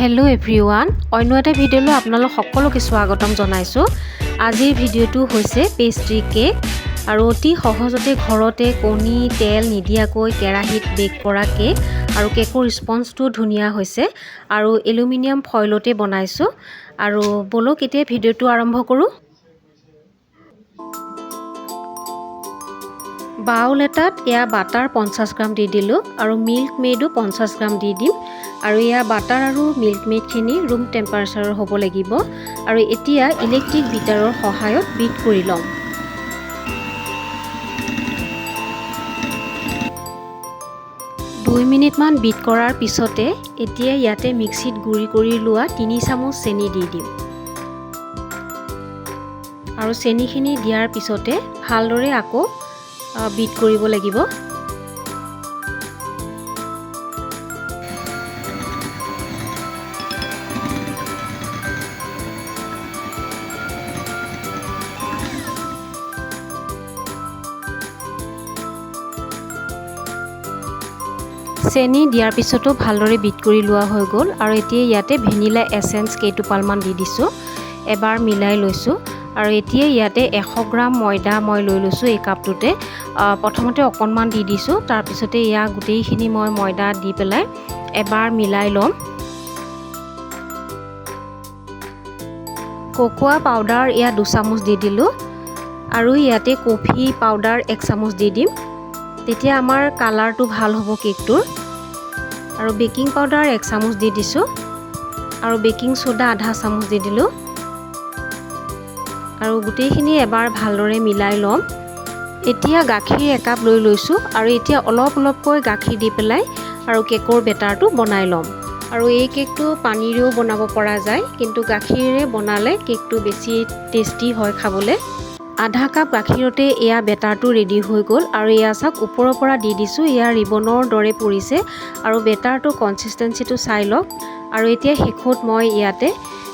Hello' everyone, অন্য এটা ভিডিঅ'লৈ আপোনালোক সকলোকে স্বাগতম জনাইছোঁ। আজিৰ ভিডিঅ'টো হৈছে পেষ্ট্ৰি কেক আৰু অতি সহজতে ঘৰতে কণী তেল নিদিয়াকৈ কেৰাহীত বেক কৰা কেক আৰু কেকৰ ৰেছপন্সটো ধুনীয়া হৈছে আৰু এলুমিনিয়াম ফইলতে বনাইছোঁ। আৰু বলক এতিয়া ভিডিঅ'টো আৰম্ভ কৰোঁ। বাউল এটাত এয়া বাটাৰ 50 গ্ৰাম দি দিলোঁ আৰু মিল্ক মেডো 50 গ্ৰাম দি দিম। আৰু এয়া বাটাৰ আৰু মিল্ক মেডখিনি ৰুম টেম্পাৰেচাৰৰ হ'ব লাগিব। আৰু এতিয়া ইলেক্ট্ৰিক বিটাৰৰ সহায়ত বিট কৰি ল'ম। দুই মিনিটমান বিট কৰাৰ পিছতে এতিয়া ইয়াতে মিক্সিত গুড়ি কৰি লোৱা 3 চামুচ চেনি দি দিম। আৰু চেনিখিনি দিয়াৰ পিছতে ভালদৰে আকৌ বিট কৰিব লাগিব। চেনি দিয়াৰ পিছতো ভালদৰে বিট কৰি লোৱা হৈ গ'ল। আৰু এতিয়া ইয়াতে ভেনিলা এচেঞ্চ কেইটোপালমান দি দিছোঁ। এবাৰ মিলাই লৈছোঁ। আৰু এতিয়া ইয়াতে 100 গ্ৰাম ময়দা মই লৈ লৈছোঁ এই কাপটোতে। প্ৰথমতে অকণমান দি দিছোঁ, তাৰপিছতে ইয়াক গোটেইখিনি মই ময়দা দি পেলাই এবাৰ মিলাই ল'ম। কোকোৱা পাউডাৰ ইয়াত 2 চামুচ দি দিলোঁ আৰু ইয়াতে কফি পাউডাৰ 1 চামুচ দি দিম। তেতিয়া আমাৰ কালাৰটো ভাল হ'ব কেকটোৰ। আৰু বেকিং পাউডাৰ 1 চামুচ দি দিছোঁ আৰু বেকিং সোডা আধা চামুচ দি দিলোঁ। আৰু গোটেইখিনি এবাৰ ভালদৰে মিলাই ল'ম। এতিয়া গাখীৰ 1 কাপ লৈ লৈছোঁ আৰু এতিয়া অলপ অলপকৈ গাখীৰ দি পেলাই আৰু কেকৰ বেটাৰটো বনাই ল'ম। আৰু এই কেকটো পানীৰেও বনাব পৰা যায়, কিন্তু গাখীৰেৰে বনালে কেকটো বেছি টেষ্টি হয় খাবলৈ। আধা কাপ গাখীৰতে এয়া বেটাৰটো ৰেডি হৈ গ'ল। আৰু এয়া চাওক ওপৰৰ পৰা দি দিছোঁ, এয়া ৰিবনৰ দৰে পৰিছে। আৰু বেটাৰটো কনচিষ্টেঞ্চিটো চাই লওক। আৰু এতিয়া শেষত মই ইয়াতে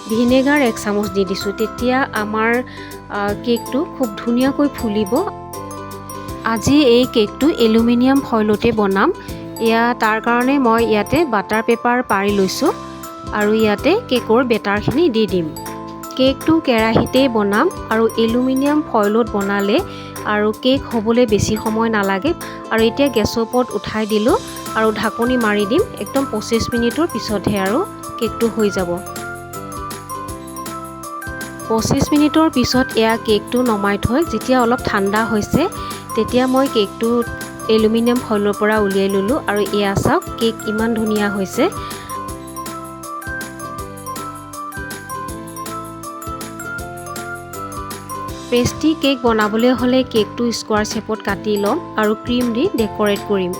ভিনেগাৰ 1 চামুচ দি দিছোঁ। তেতিয়া আমাৰ কেকটো খুব ধুনীয়াকৈ ফুলিব। আজি এই কেকটো এলুমিনিয়াম ফইলতে বনাম। এয়া তাৰ কাৰণে মই ইয়াতে বাটাৰ পেপাৰ পাৰি লৈছোঁ আৰু ইয়াতে কেকৰ বেটাৰখিনি দি দিম। কেকটো কেৰাহীতেই বনাম আৰু এলুমিনিয়াম ফইলত বনালে আৰু কেক হ'বলৈ বেছি সময় নালাগে। আৰু এতিয়া গেছৰ ওপৰত উঠাই দিলোঁ আৰু ঢাকনি মাৰি দিম। একদম 25 মিনিটৰ পিছতহে আৰু কেকটো হৈ যাব। 25 মিনিটৰ পিছত এয়া কেকটো নমাই থৈ যেতিয়া অলপ ঠাণ্ডা হৈছে তেতিয়া মই কেকটো এলুমিনিয়াম ফইলৰ পৰা উলিয়াই ল'লোঁ। আৰু এয়া চাওক কেক ইমান ধুনীয়া হৈছে। পেষ্ট্ৰি কেক বনাবলৈ হ'লে কেকটো স্কোৱাৰ শ্বেপত কাটি ল'ম আৰু ক্ৰীম দি ডেক'ৰেট কৰিম।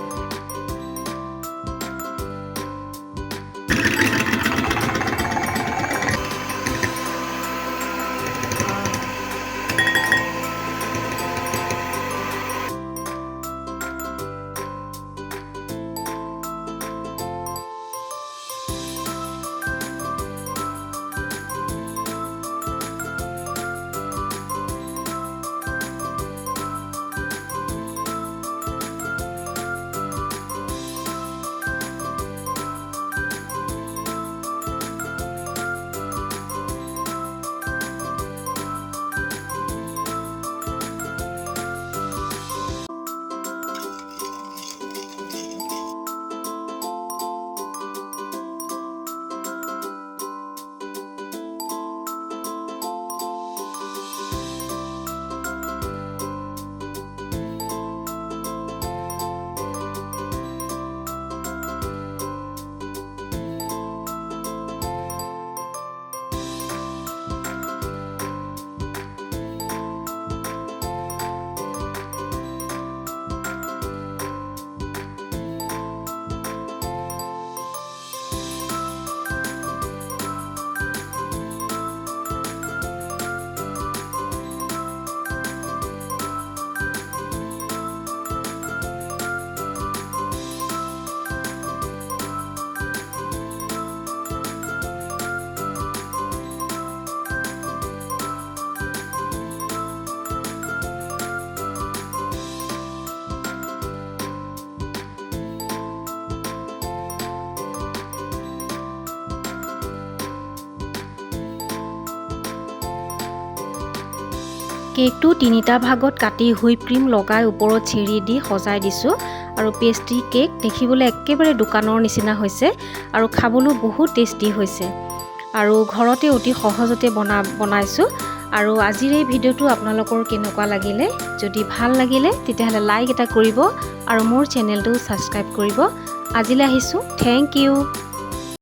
কেকটো তিনিটা ভাগত কাটি হুইপ ক্ৰীম লগাই ওপৰত চেৰি দি সজাই দিছোঁ আৰু পেষ্ট্ৰি কেক দেখিবলৈ একেবাৰে দোকানৰ নিচিনা হৈছে আৰু খাবলৈও বহুত টেষ্টি হৈছে আৰু ঘৰতে অতি সহজতে বনাইছোঁ। আৰু আজিৰ এই ভিডিঅ'টো আপোনালোকৰ কেনেকুৱা লাগিলে, যদি ভাল লাগিলে তেতিয়াহ'লে লাইক এটা কৰিব আৰু মোৰ চেনেলটো ছাবস্ক্ৰাইব কৰিব। আজিলৈ আহিছোঁ, থেংক ইউ।